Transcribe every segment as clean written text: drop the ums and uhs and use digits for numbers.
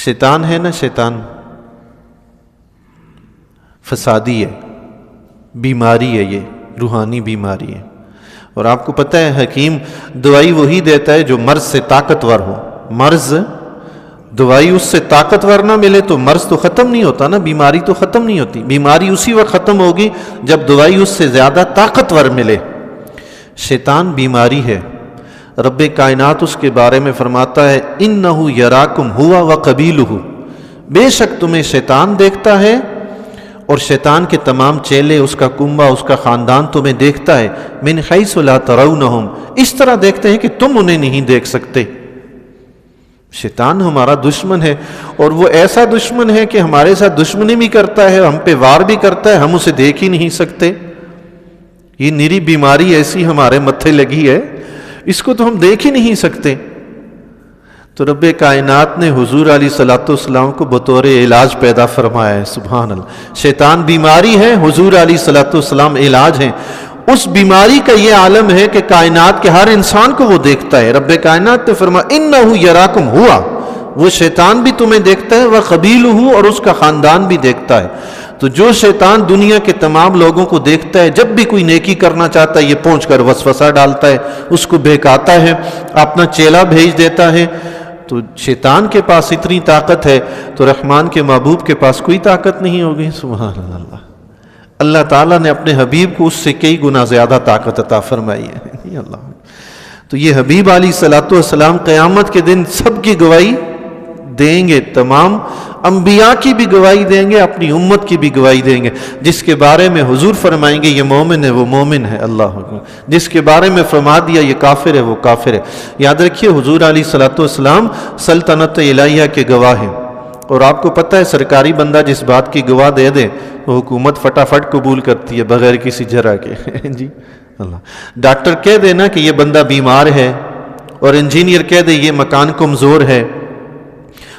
شیطان ہے نا، شیطان فسادی ہے، بیماری ہے، یہ روحانی بیماری ہے. اور آپ کو پتہ ہے حکیم دوائی وہی دیتا ہے جو مرض سے طاقتور ہو. مرض دوائی اس سے طاقتور نہ ملے تو مرض تو ختم نہیں ہوتا نا، بیماری تو ختم نہیں ہوتی. بیماری اسی وقت ختم ہوگی جب دوائی اس سے زیادہ طاقتور ملے. شیطان بیماری ہے. رب کائنات اس کے بارے میں فرماتا ہے اِنَّهُ يَرَاكُمْ هُوَ وَقَبِيلُهُ، بے شک تمہیں شیطان دیکھتا ہے اور شیطان کے تمام چیلے، اس کا کنبہ، اس کا خاندان تمہیں دیکھتا ہے. مِنْ حَيْثُ لَا تَرَوْنَهُمْ، اس طرح دیکھتے ہیں کہ تم انہیں نہیں دیکھ سکتے. شیطان ہمارا دشمن ہے، اور وہ ایسا دشمن ہے کہ ہمارے ساتھ دشمنی بھی کرتا ہے، ہم پہ وار بھی کرتا ہے، ہم اسے دیکھ ہی نہیں سکتے. یہ نری بیماری ایسی ہمارے متھے لگی ہے، اس کو تو ہم دیکھ ہی نہیں سکتے. تو رب کائنات نے حضور علیہ الصلوۃ والسلام کو بطور علاج پیدا فرمایا ہے. سبحان اللہ. شیطان بیماری ہے، حضور علیہ الصلوۃ والسلام علاج ہیں. اس بیماری کا یہ عالم ہے کہ کائنات کے ہر انسان کو وہ دیکھتا ہے. رب کائنات نے فرمایا اِنَّهُ يَرَاكُمْ هُوَ، وہ شیطان بھی تمہیں دیکھتا ہے، وَقَبِيلُهُ، اور اس کا خاندان بھی دیکھتا ہے. تو جو شیطان دنیا کے تمام لوگوں کو دیکھتا ہے، جب بھی کوئی نیکی کرنا چاہتا ہے یہ پہنچ کر وسوسہ ڈالتا ہے، اس کو بہکاتا ہے، اپنا چیلا بھیج دیتا ہے. تو شیطان کے پاس اتنی طاقت ہے تو رحمان کے محبوب کے پاس کوئی طاقت نہیں ہوگی. سبحان اللہ. اللہ تعالیٰ نے اپنے حبیب کو اس سے کئی گنا زیادہ طاقت عطا فرمائی ہے. اللہ. تو یہ حبیب علیہ الصلوۃ والسلام قیامت کے دن سب کی گواہی دیں گے، تمام انبیاء کی بھی گواہی دیں گے، اپنی امت کی بھی گواہی دیں گے. جس کے بارے میں حضور فرمائیں گے یہ مومن ہے، وہ مومن ہے. اللہ اکبر. جس کے بارے میں فرما دیا یہ کافر ہے، وہ کافر ہے. یاد رکھیے حضور علیہ الصلوۃ والسلام سلطنت الہیہ کے گواہ ہیں. اور آپ کو پتہ ہے سرکاری بندہ جس بات کی گواہ دے دے وہ حکومت فٹافٹ قبول کرتی ہے بغیر کسی جرح کے. جی اللہ. ڈاکٹر کہہ دینا کہ یہ بندہ بیمار ہے، اور انجینئر کہہ دے یہ مکان کمزور ہے،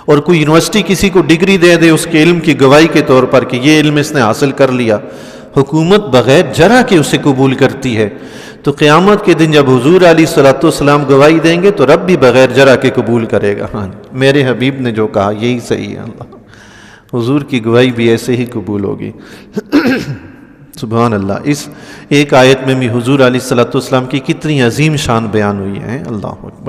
اور کوئی یونیورسٹی کسی کو ڈگری دے دے اس کے علم کی گواہی کے طور پر کہ یہ علم اس نے حاصل کر لیا، حکومت بغیر جرح کے اسے قبول کرتی ہے. تو قیامت کے دن جب حضور علیہ الصلوۃ والسلام گواہی دیں گے تو رب بھی بغیر جرح کے قبول کرے گا. ہاں میرے حبیب نے جو کہا یہی صحیح ہے. اللہ. حضور کی گواہی بھی ایسے ہی قبول ہوگی. سبحان اللہ. اس ایک آیت میں بھی حضور علیہ الصلوۃ والسلام کی کتنی عظیم شان بیان ہوئی ہے. اللہ اکبر.